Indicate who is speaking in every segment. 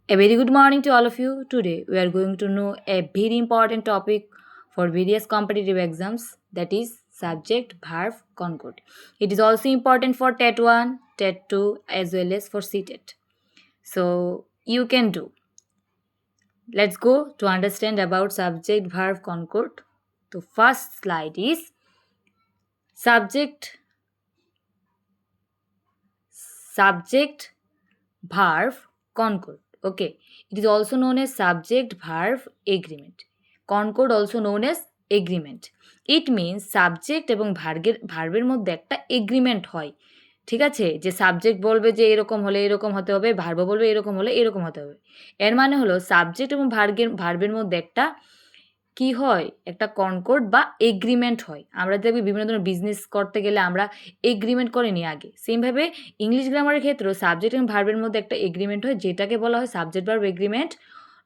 Speaker 1: A very good morning to all of you. Today we are going to know a very important topic for various competitive exams, that is subject verb concord. It is also important for TET 1, TET 2 as well as for CTET. So you can do. Let's go to understand about subject verb concord. The first slide is subject verb concord. Okay, it is also known as subject verb agreement. Concord also known as agreement. It means subject এবং ভার্বের মধ্যে একটা agreement হয়। ঠিক আছে, যে subject বলবে যে এরকম হলে এরকম হতে হবে, ভার্ব বলবে এরকম হলে এরকম হতে হবে। এর মানে হলো সাবজেক্ট এবং ভার্বের মধ্যে একটা কি হয়, একটা কনকর্ড বা এগ্রিমেন্ট হয়। আমরা দেখবি বিভিন্ন ধরনের বিজনেস করতে গেলে আমরা এগ্রিমেন্ট করে নিই আগে। সেমভাবে ইংলিশ গ্রামারের ক্ষেত্রেও সাবজেক্ট এবং ভার্বের মধ্যে একটা এগ্রিমেন্ট হয়, যেটাকে বলা হয় সাবজেক্ট ভার্ব এগ্রিমেন্ট,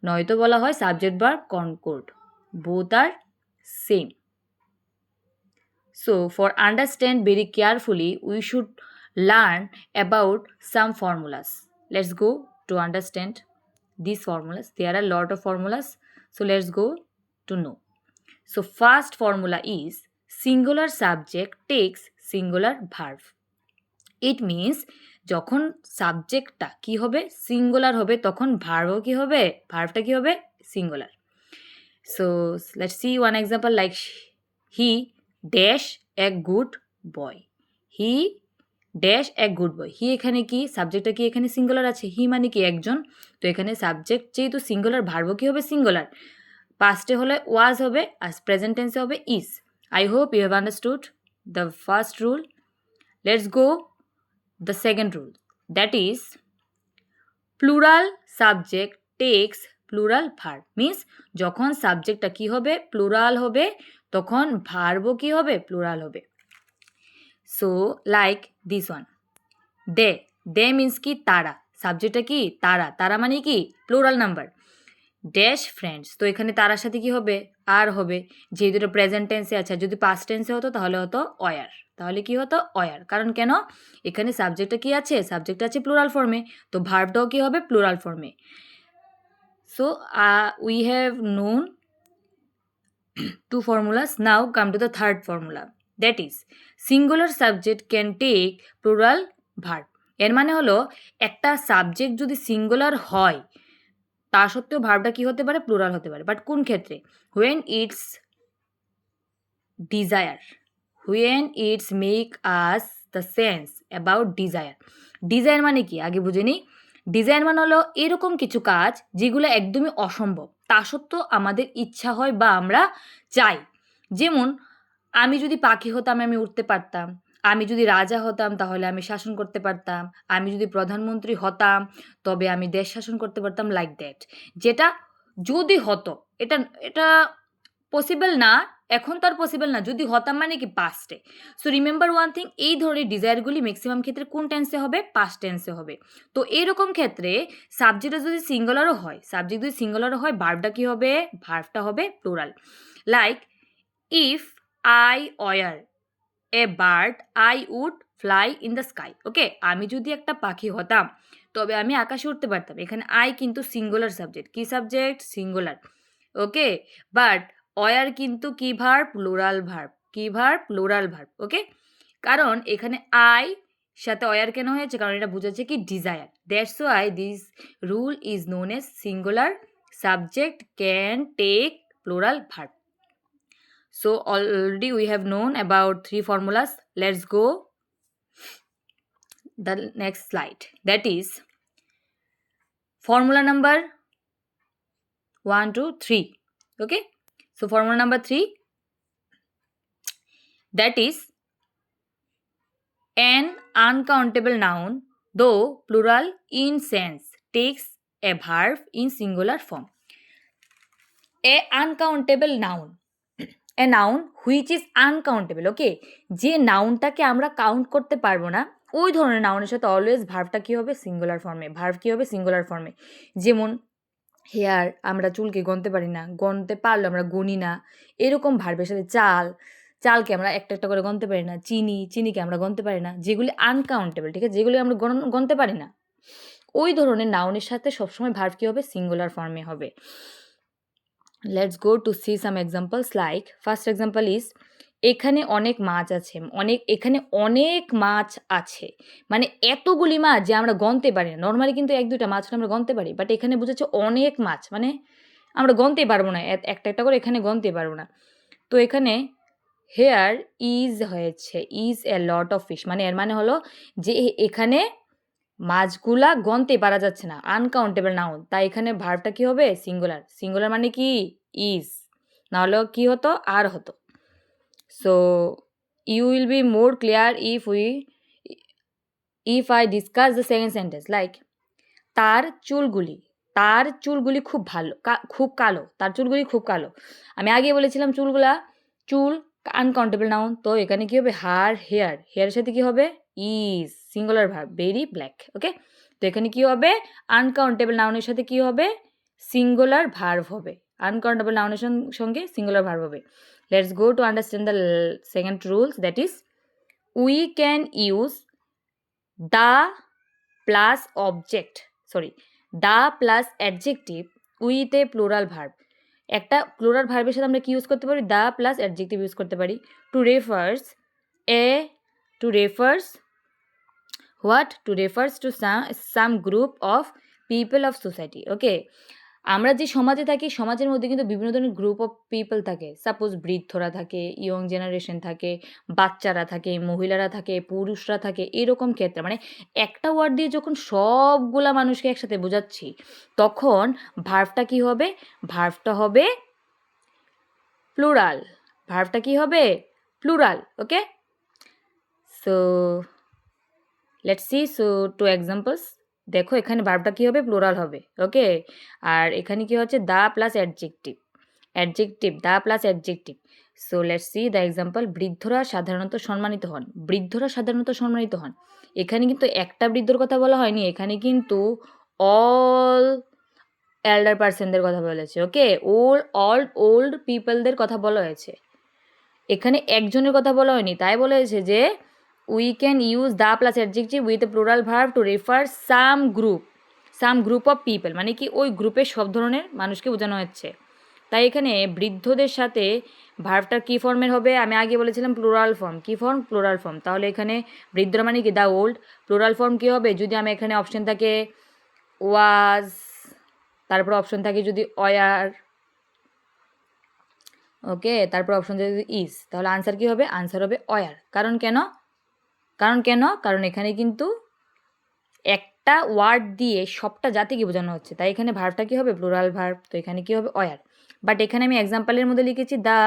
Speaker 1: নয়তো বলা হয় subject verb concord. Both are same. So for understand very carefully, we should learn about some formulas. Let's go to understand these formulas. There are a lot of formulas. So let's go to know. So first formula is singular subject takes singular verb. It means যখন সাবজেক্টটা কি হবে, singular হবে, তখন ভার্বও কি হবে, ভার্বটা কি হবে, singular. So let's see one example like he dash a good boy. He dash a good boy. হি এখানে কি, সাবজেক্টটা কি এখানে সিঙ্গুলার আছে, হি মানে কি একজন, তো এখানে সাবজেক্ট যেহেতু সিঙ্গুলার, ভার্বও কি হবে, সিঙ্গুলার। পাস্টে হলে ওয়াজ হবে, আর প্রেজেন্ট টেন্সে হবে is. I hope you have understood the first rule. Let's go the second rule, that is plural subject takes plural verb. Means যখন সাবজেক্টটা কি হবে, প্লুরাল হবে, তখন ভার্বও কি হবে, প্লুরাল হবে। So like this one, they means কি তারা, সাবজেক্টটা কি তারা, তারা মানে কি প্লুরাল নাম্বার। ড্যাশ ফ্রেন্ডস, তো এখানে তারার সাথে কি হবে, আর হবে, যেহেতু এটা প্রেজেন্ট টেন্সে আছে, যদি পাস্ট টেন্সে হতো তাহলে হতো অয়ার, তাহলে কি হতো অয়ার। কারণ কেন, এখানে সাবজেক্টটা কি আছে, সাবজেক্ট আছে প্লুরাল ফর্মে, তো ভার্বটাও কি হবে, প্লুরাল ফর্মে। So we have known two formulas. Now come to the third formula, that is singular subject can take plural verb. এর মানে হলো একটা সাবজেক্ট যদি সিঙ্গুলার হয়, তা সত্ত্বেও ভার্বটা কি হতে পারে, প্লুরাল হতে পারে। বাট কোন ক্ষেত্রে, when it's desire, when it's make us the sense about desire. Desire মানে কি আগে বুঝে নিই। ডিজায়ার মানে হলো এরকম কিছু কাজ যেগুলো একদমই অসম্ভব, তা সত্ত্বেও আমাদের ইচ্ছা হয় বা আমরা চাই। যেমন আমি যদি পাখি হতাম আমি উড়তে পারতাম, আমি যদি রাজা হতাম তাহলে আমি শাসন করতে পারতাম, আমি যদি প্রধানমন্ত্রী হতাম তবে আমি দেশ শাসন করতে পারতাম, লাইক দ্যাট। যেটা যদি হতো, এটা এটা পসিবল না, এখন তো আর পসিবল না, যদি হতাম মানে কি পাস্টে। সো রিমেম্বার ওয়ান থিং, এই ধরনের ডিজায়ারগুলি ম্যাক্সিমাম ক্ষেত্রে কোন টেন্সে হবে, পাস্ট টেন্সে হবে। তো এরকম ক্ষেত্রে সাবজেক্টটা যদি সিঙ্গুলারও হয়, সাবজেক্ট যদি সিঙ্গুলারও হয়, ভার্বটা কি হবে, ভার্বটা হবে plural. Like if I were a bird I would fly in the sky. Okay, আমি যদি একটা পাখি হতাম তবে আমি আকাশে উঠতে পারতাম। এখানে আই কিন্তু সিঙ্গুলার সাবজেক্ট, কি subject, singular. Okay, but were কিন্তু কি ভার্ব, প্লুরাল ভার্ব, কি ভার্ব, প্লুরাল ভার্ব। ওকে, কারণ এখানে আই সাথে ওয়ার কেন হয়েছে, কারণ এটা বোঝাচ্ছে কি desire. That's why this rule is known as singular subject can take plural verb. So already we have known about 3 formulas. Let's go the next slide. That is formula number 1 to 3. Okay. So formula number 3, that is an uncountable noun, though plural in sense, takes a verb in singular form. A uncountable noun, a noun which is uncountable. Okay, যে নাউনটাকে আমরা count করতে পারবো না, ওই ধরনের নাউনের সাথে অলওয়েজ ভার্বটা কী হবে, সিঙ্গুলার ফর্মে। ভার্ব কী হবে, সিঙ্গুলার ফর্মে। যেমন হেয়ার, আমরা চুলকে গণতে পারি না, গণতে পারলে আমরা গণি না, এরকম ভার্বের সাথে চাল, চালকে আমরা একটা একটা করে গণতে পারি না, চিনি, চিনিকে আমরা গণতে পারি না, যেগুলি আনকাউন্টেবল, ঠিক আছে, যেগুলি আমরা গণতে পারি না। ওই ধরনের নাউনের সাথে সবসময় ভার্ব কী হবে, সিঙ্গুলার ফর্মে হবে। Let's go to see some examples like first example is এখানে অনেক মাছ আছে, এখানে অনেক মাছ আছে মানে এতগুলি মাছ যে আমরা গণতে পারি না। নর্মালি কিন্তু 1-2টা মাছ আমরা গণতে পারি, বাট এখানে বুঝাচ্ছে অনেক মাছ মানে আমরা গণতে পারবো না, একটা একটা করে এখানে গণতে পারবো না। তো এখানে হেয়ার ইজ হয়েছে is a lot of fish, মানে এর মানে হলো যে এখানে মাছগুলা গণতে পারা যাচ্ছে না, আনকাউন্টেবল নাউন, তাই এখানে ভার্বটা কি হবে, সিঙ্গুলার। সিঙ্গুলার মানে কি, ইজ, না হলেও কি হতো, আর হতো। So you will be more clear if I discuss the second sentence like তার চুলগুলি খুব ভালো, খুব কালো, তার চুলগুলি খুব কালো। আমি আগে বলেছিলাম চুল আনকাউন্টেবল নাউন, তো এখানে কি হবে, হেয়ারের সাথে কি হবে, is, singular verb, very black. Okay, তো এখানে কি হবে, আনকাউন্টেবল নাউনের সাথে কি হবে, সিঙ্গুলার ভার্ব হবে, আনকাউন্টেবল নাউনের সঙ্গে সিঙ্গুলার ভার্ব হবে। Let's go to understand the second rules, that is we can use the plus the plus adjective with a plural verb. একটা প্লুরাল ভার্বের সাথে আমরা কি ইউজ করতে পারি, দ্য প্লাস অ্যাডজেক্টিভ ইউজ করতে পারি to refers to some group of people of society. Okay, আমরা যে সমাজে থাকি, সমাজের মধ্যে কিন্তু বিভিন্ন ধরনের গ্রুপ অফ পিপল থাকে। সাপোজ বৃদ্ধরা থাকে, ইয়ং জেনারেশন থাকে, বাচ্চারা থাকে, মহিলারা থাকে, পুরুষরা থাকে, এরকম ক্ষেত্রে মানে একটা ওয়ার্ড দিয়ে যখন সবগুলা মানুষকে একসাথে বোঝাচ্ছি, তখন ভার্বটা কি হবে, ভার্বটা হবে প্লুরাল। ভার্বটা কি হবে, plural. Okay, so let's see two examples. দেখো এখানে ভার্বটা কী হবে, প্লুরাল হবে। ওকে, আর এখানে কি হচ্ছে, the plus adjective the plus adjective. So let's see the example. বৃদ্ধরা সাধারণত সম্মানিত হন। এখানে কিন্তু একটা বৃদ্ধর কথা বলা হয়নি, এখানে কিন্তু অল এল্ডার পার্সনদের কথা বলেছে। ওকে, ওল্ড পিপলদের কথা বলা হয়েছে, এখানে একজনের কথা বলা হয়নি। তাই বলা হয়েছে যে we can use the plus adjective with a plural verb to refer some group of people, মানে কি ওই গ্রুপের সব ধরনের মানুষকে বোঝানো হচ্ছে। তাই এখানে বৃদ্ধদের সাথে ভার্বটা কি ফর্মের হবে, আমি আগে বলেছিলাম প্লুরাল ফর্ম। কি ফর্ম, প্লুরাল ফর্ম। তাহলে এখানে বৃদ্ধরা মানে কি, দ্য ওল্ড। প্লুরাল ফর্ম কি হবে, যদি আমি এখানে অপশন থাকে ওয়াজ, তারপর অপশন থাকে যদি ওয়ার, ওকে, তারপর অপশন যদি ইজ, তাহলে আনসার কি হবে, আনসার হবে ওয়ার। কারণ এখানে কিন্তু একটা ওয়ার্ড দিয়ে সবটা জাতিকে বোঝানো হচ্ছে, তাই এখানে ভার্বটা কি হবে, প্লুরাল ভার্ব। তো এখানে কি হবে, ওয়ার। বাট এখানে আমি এক্সাম্পলের মধ্যে লিখেছি the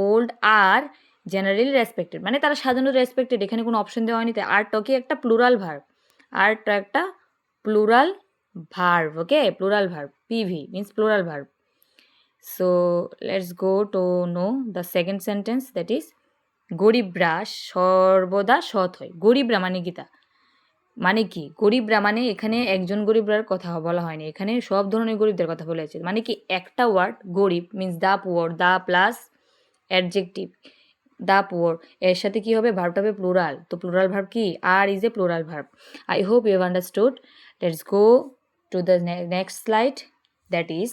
Speaker 1: old are generally respected, মানে তারা সাধারণত রেসপেক্টেড, এখানে কোনো অপশন দেওয়া হয়নি। তাই আরটা কি একটা plural verb, okay, plural verb, PV means plural verb. So let's go to know the second sentence, that is গরিবরা সর্বদা সৎ হয়। গরিবরা মানে কি গরিবরা মানে এখানে একজন গরিবরার কথা বলা হয়নি, এখানে সব ধরনের গরিবদের কথা বলা হয়েছে। মানে কি একটা ওয়ার্ড গরিব means the poor, the plus adjective the poor, এর সাথে কি হবে, ভার্বটা হবে প্লুরাল। তো প্লুরাল ভার্ব কি, আর is a plural verb. I hope you have understood. Let's go to the next slide, that is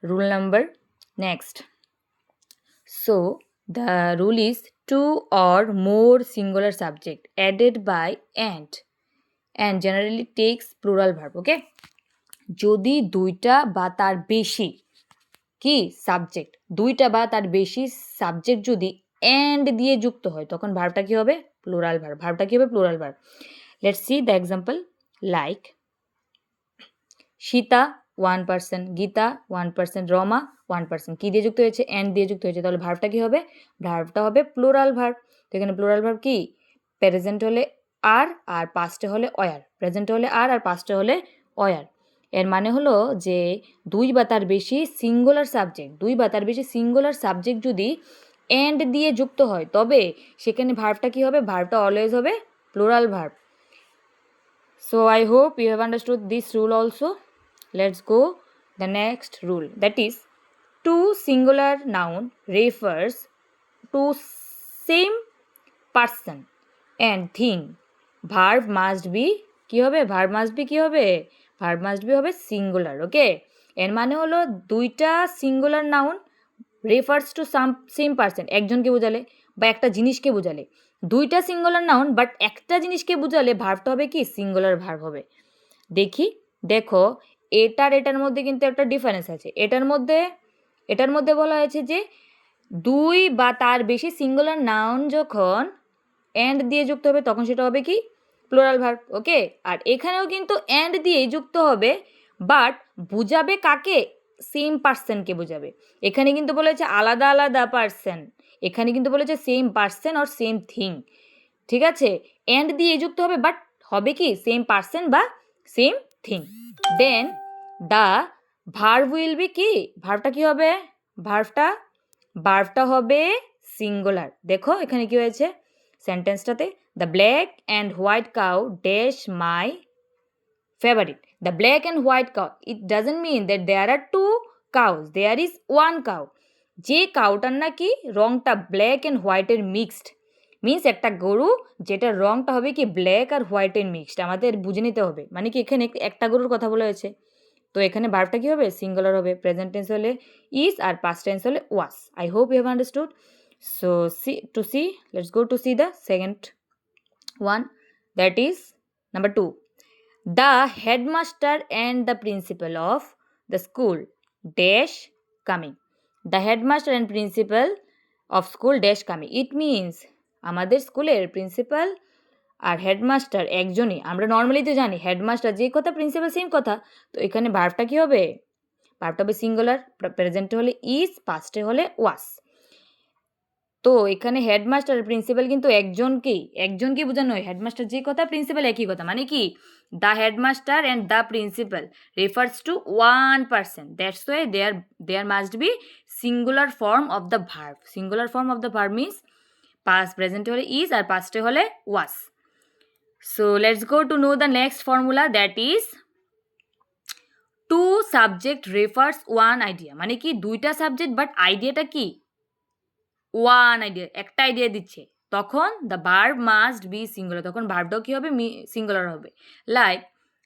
Speaker 1: rule number next. So the rule is two or more singular subject added by and generally takes plural verb. Okay, যদি দুইটা বা তার বেশি subject যদি and দিয়ে যুক্ত হয়, তখন ভার্বটা কি হবে, plural verb. Let's see the example like Sita 1%, Gita 1%, Rama 1%। কি দিয়ে যুক্ত হয়েছে, অ্যান্ড দিয়ে যুক্ত হয়েছে, তাহলে ভার্বটা কি হবে, ভার্বটা হবে প্লুরাল ভার্ব। তো এখানে প্লুরাল ভার্ব কি, প্রেজেন্ট হলে আর পাস্টে হলে ওয়ার, প্রেজেন্ট হলে আর পাস্টে হলে ওয়ার। এর মানে হলো যে দুই বা তার বেশি সিঙ্গুলার সাবজেক্ট যদি অ্যান্ড দিয়ে যুক্ত হয়, তবে সেখানে ভার্বটা কি হবে, ভার্বটা অলওয়েজ হবে plural verb. So I hope you have understood this rule also. Let's go the next rule, that is two singular noun refers to same person and thing. Verb must be কি হবে, verb must B কি হবে, verb must B হবে singular. ওকে, এর মানে হলো দুইটা singular noun refers to same person, একজনকে বোঝালে বা একটা জিনিসকে বোঝালে। দুইটা সিঙ্গুলার নাউন বাট একটা জিনিসকে বোঝালে ভার্বটা হবে কি, সিঙ্গুলার ভার্ব হবে। দেখো এটার মধ্যে কিন্তু একটা ডিফারেন্স আছে। এটার মধ্যে বলা হয়েছে যে দুই বা তার বেশি সিঙ্গুলার নাউন যখন অ্যান্ড দিয়ে যুক্ত হবে তখন সেটা হবে কি, প্লুরাল ভার্ব। ওকে, আর এখানেও কিন্তু অ্যান্ড দিয়েই যুক্ত হবে, বাট বুঝাবে কাকে, সেম পার্সনকে বোঝাবে। এখানে কিন্তু বলেছে আলাদা আলাদা পার্সন, এখানে কিন্তু বলেছে same person or same thing. ঠিক আছে, অ্যান্ড দিয়ে যুক্ত হবে বাট হবে কি, সেম পার্সন বা same thing. Then the verb will be কি, ভার্বটা কি হবে, ভার্বটা হবে সিঙ্গুলার। দেখো এখানে কি হয়েছে সেন্টেন্সটাতে, the black and white cow dash my favorite. The black and white cow. It doesn't mean that there are two cows. There is one cow. যে কাউটার নাকি রংটা ব্ল্যাক অ্যান্ড হোয়াইটের মিক্সড, মিন্স একটা গরু যেটার রংটা হবে কি ব্ল্যাক আর হোয়াইটের মিক্সড, আমাদের বুঝে নিতে হবে। মানে কি এখানে একটা গরুর কথা বলা হয়েছে, তো এখানে ভার্বটা কি হবে, সিঙ্গুলার হবে। প্রেজেন্ট টেন্স হলে ইজ আর পাস্ট টেন্স হলে was. I hope you have understood. So let's go to see the second one, that is number 2. The headmaster and the principal of the school dash coming. The headmaster and principal of school dash coming. It means আমাদের স্কুলের principal আর headmaster একজনই। আমরা normally তো জানি headmaster যে কথা, principal same কথা। তো এখানে ভার্বটা কি হবে, ভার্বটা হবে সিঙ্গুলার। প্রেজেন্টে হলে ইজ, পাস্টে হলে ওয়াস। তো এখানে হেডমাস্টার প্রিন্সিপাল কিন্তু একজনকেই বোঝানো হয়। হেডমাস্টার যে কথা, প্রিন্সিপাল একই কথা। মানে কি, the headmaster and the principal refers to one person, that's why there must be singular form of the verb. Singular form of the verb means past, প্রেজেন্টে হলে ইজ আর পাস্টে হলে was. So let's go to know the next formula, that is two subject refers one idea. মানে কি দুইটা subject but আইডিয়াটা কি, ওয়ান আইডিয়া, একটা আইডিয়া দিচ্ছে, তখন the verb must be singular, তখন ভার্বটাও কী হবে, সিঙ্গুলার হবে। Like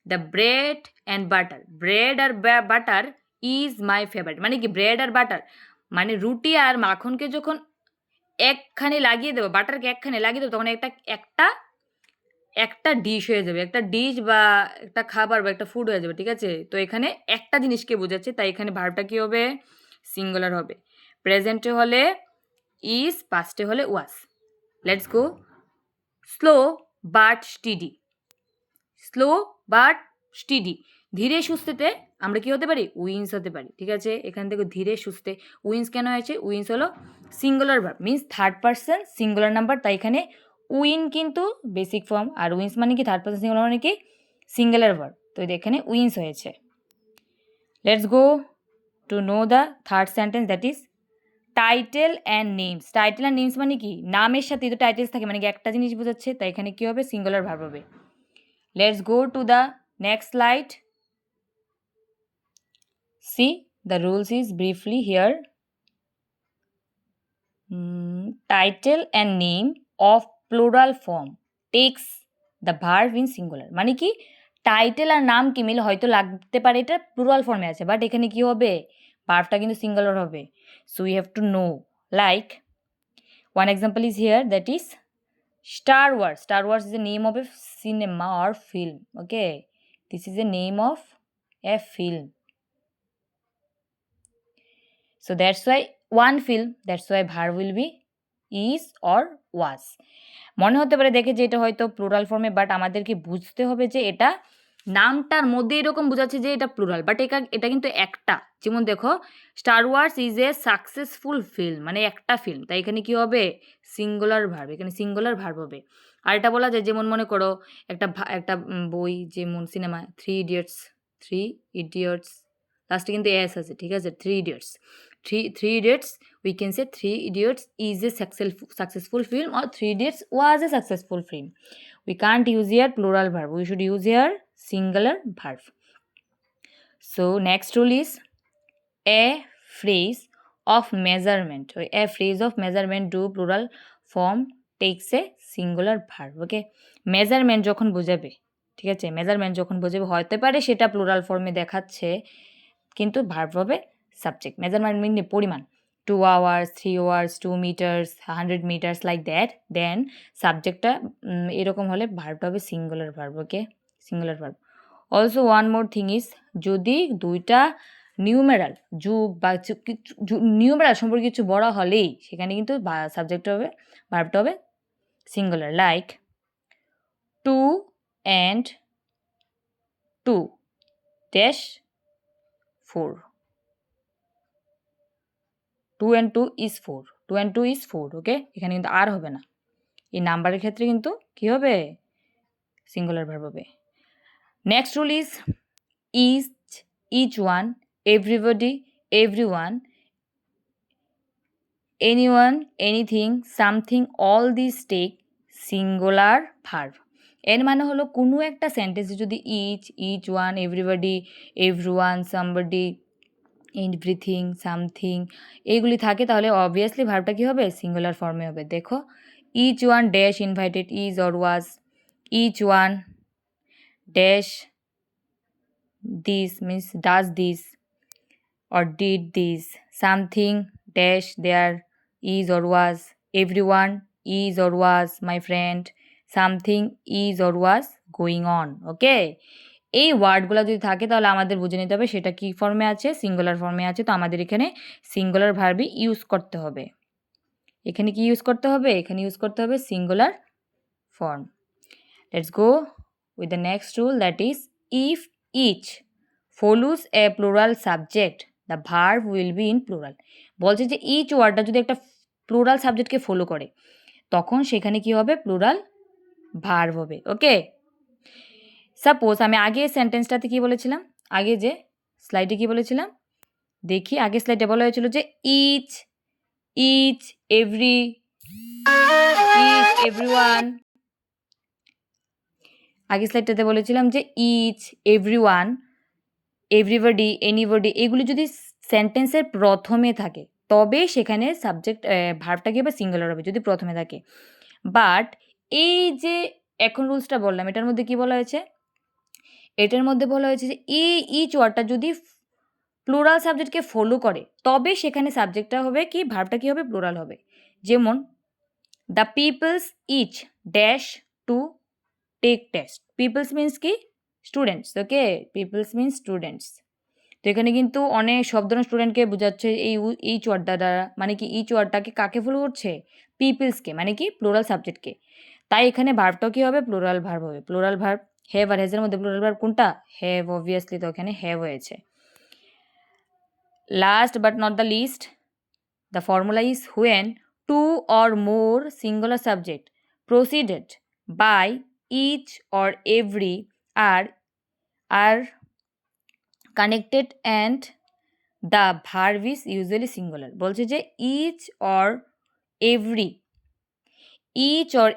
Speaker 1: the bread and butter, bread আর বাটার ইজ মাই ফেভারিট। মানে কি ব্রেড আর বাটার মানে রুটি আর মাখনকে যখন একখানে লাগিয়ে দেবো, বাটারকে একখানে লাগিয়ে দেবো, তখন একটা ডিশ হয়ে যাবে, একটা ডিশ বা একটা খাবার বা একটা ফুড হয়ে যাবে। ঠিক আছে, তো এখানে একটা জিনিসকে বোঝাচ্ছে, তাই এখানে ভার্বটা কী হবে, সিঙ্গুলার হবে। প্রেজেন্টে হলে ইজ, পাস্টে হলে was. Let's go slow but steady. Slow but steady, ধীরে সুস্থেতে আমরা কি হতে পারি, উইন্স হতে পারি। ঠিক আছে, এখান থেকে ধীরে সুস্থে উইন্স কেন হয়েছে, উইন্স হলো singular verb, means third person singular number, তাই এখানে উইন কিন্তু বেসিক ফর্ম, আর উইন্স মানে কি থার্ড পার্সন সিঙ্গুলার মানে কি সিঙ্গুলার ভার্ব, তো এখানে উইন্স হয়েছে। Let's go to know the third sentence, that is title and names. Title and names মানে কি, নামের সাথে তো টাইটেলস থাকে, মানে কি একটা জিনিস বোঝাচ্ছে, তাই এখানে কি হবে, সিঙ্গুলার ভার্ব হবে। Let's go to the next slide. See, the rules is briefly here. Title and name of plural form takes the verb in singular. মানে কি টাইটেল আর নাম কি মিল হয়তো লাগতে পারে, এটা প্লুরাল ফর্মে আছে, বাট এখানে কি হবে, ভার্বটা কিন্তু সিঙ্গুলার হবে। So we have to know, like one example is here, that is Star Wars. Star Wars is the name of a cinema or film. Okay, this is the name of a film. So that's why one film, that's why verb will be is or was. মনে হতে পারে দেখে যে এটা হয়তো plural ফর্মে, but আমাদেরকে বুঝতে হবে যে এটা নামটার মধ্যে এরকম বোঝাচ্ছে যে এটা প্লুরাল, বাট এটা কিন্তু একটা। যেমন দেখো star wars is a successful film, মানে একটা ফিল্ম, তাই এখানে কি হবে, সিঙ্গুলার ভার্ব, এখানে সিঙ্গুলার ভার্ব হবে। আর এটা বলা যায় যেমন মনে করো একটা বই, যেমন সিনেমা থ্রি ইডিয়টস লাস্টে কিন্তু এস আছে। ঠিক আছে, three idiots we can say 3 Idiots is a successful film, or 3 Idiots was a successful film. We can't use here plural verb, we should use here singular verb. So next rule is a phrase of measurement. A phrase of measurement do plural form takes a singular verb. Okay, measurement যখন বোঝাবে, ঠিক আছে, measurement যখন বোঝাবে হতে পারে সেটা plural ফর্মে দেখাচ্ছে, কিন্তু ভার্ব হবে সাবজেক্ট। মেজারমেন্ট মিনে পরিমাণ, 2 hours, 3 hours, 2 meters, 100 meters, like that. দেন সাবজেক্টটা এরকম হলে ভার্বটা হবে singular verb. Okay, singular verb. Also one more thing is, যদি দুইটা নিউমেরাল যুগ বা নিউমেরাল সম্পর্কে কিছু বড় হলেই সেখানে কিন্তু সাবজেক্টটা হবে, ভার্বটা হবে singular. Like 2 and 2 dash 4, 2 and 2 is 4, 2 and 2 is 4। ওকে, এখানে কিন্তু আর হবে না, এই নাম্বারের ক্ষেত্রে কিন্তু কি হবে, সিঙ্গুলার ভার্ব হবে। Next rule is each one, everybody, everyone, anyone, anything, something, all these take singular verb. এর মানে হলো কোনো একটা সেন্টেন্সে যদি each one, everybody, everyone, somebody, everything, something এইগুলি থাকে তাহলে অবভিয়াসলি ভার্বটা কী হবে, সিঙ্গুলার ফর্মে হবে। দেখো, each one dash invited is or was, each one dash this means does this or did this, something dash there is or was, everyone is or was my friend, something is or was going on। ওকে, এই ওয়ার্ডগুলো যদি থাকে তাহলে আমাদের বুঝে নিতে হবে সেটা কি ফর্মে আছে, সিঙ্গুলার ফর্মে আছে। তো আমাদের এখানে সিঙ্গুলার ভার্বই ইউজ করতে হবে। এখানে কি ইউজ করতে হবে, এখানে ইউজ করতে হবে singular form. Let's go with the next rule, that is if each follows a plural subject, the verb will be in plural। বলছে যে ইচ ওয়ার্ডটা যদি একটা প্লুরাল সাবজেক্টকে ফলো করে তখন সেখানে কি হবে, প্লুরাল ভার্ব হবে। ওকে, সাপোজ আমি আগে সেন্টেন্সটাতে কি বলেছিলাম, আগে যে স্লাইডে কি বলেছিলাম দেখি, আগে স্লাইডে বলা হয়েছিল যে ইচ এভরিওয়ান, আগে স্লাইডটাতে বলেছিলাম যে ইচ, এভরিওয়ান, এভরিবডি, এনিবডি এগুলি যদি সেন্টেন্সের প্রথমে থাকে তবে সেখানে সাবজেক্ট ভার্বটা কি হবে, সিঙ্গুলার হবে যদি প্রথমে থাকে। বাট এই যে এখন রুলসটা বললাম এটার মধ্যে কি বলা হয়েছে, এটার মধ্যে বলা হয়েছে যে ইচ ওয়ার্ডটা যদি প্লুরাল সাবজেক্টকে ফলো করে তবে সেখানে সাবজেক্টটা হবে কি, ভার্বটা কি হবে, প্লুরাল হবে। যেমন the peoples each dash to take test, peoples means কি, students. Okay, peoples means students. তো এখানে কিন্তু অনেক সব ধরনের স্টুডেন্টকে বোঝাচ্ছে ইচ ওয়ার্ডটা দ্বারা, মানে কি ইচ ওয়ার্ডটাকে কাকে ফলো করছে, পিপলসকে, মানে কি প্লুরাল সাবজেক্টকে। তাই এখানে ভার্বটাও কী হবে, প্লুরাল ভার্ব হবে। প্লুরাল ভার্ব হ্যাভ আর হ্যাজের মধ্যে প্লুরাল ভার্ব কোনটা, হ্যাভ, অবভিয়াসলি তো এখানে হ্যাভ হয়েছে। Last but not the least, the formula is when two or more singular subject preceded by each or every are connected and the verb is usually singular. বলছে যে each or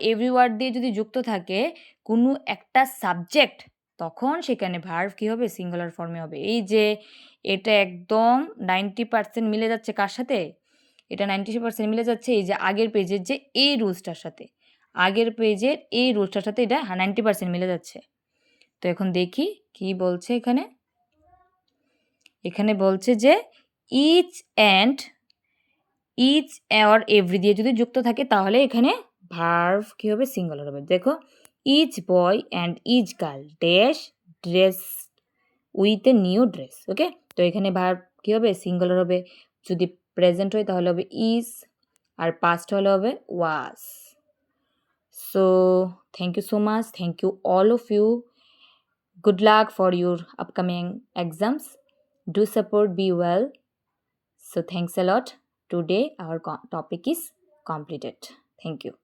Speaker 1: every word দিয়ে যদি যুক্ত থাকে কোনো একটা subject তখন সেখানে ভার্ব কী হবে, সিঙ্গুলার ফর্মে হবে। এই যে এটা একদম 90% মিলে যাচ্ছে কার সাথে, এটা 90% মিলে যাচ্ছে এই যে আগের পেজের যে এই রুলসটার সাথে, আগের পেজের এই রুলসটার সাথে এটা 90% মিলে যাচ্ছে। তো এখন দেখি কি বলছে এখানে, এখানে বলছে যে ইচ অর এভরি দিয়ে যদি যুক্ত থাকে তাহলে এখানে ভার্ব কী হবে, সিঙ্গুলার হবে। দেখো, each boy and each girl dash dress with a new dress. Okay, তো এখানে ভার্ব কী হবে, সিঙ্গুলার হবে। যদি প্রেজেন্ট হয় তাহলে হবে ইজ, আর পাস্ট হলে হবে was. So thank you so much, thank you all of you. Good luck for your upcoming exams. Do support, be well. So thanks a lot. Today our topic is completed. Thank you.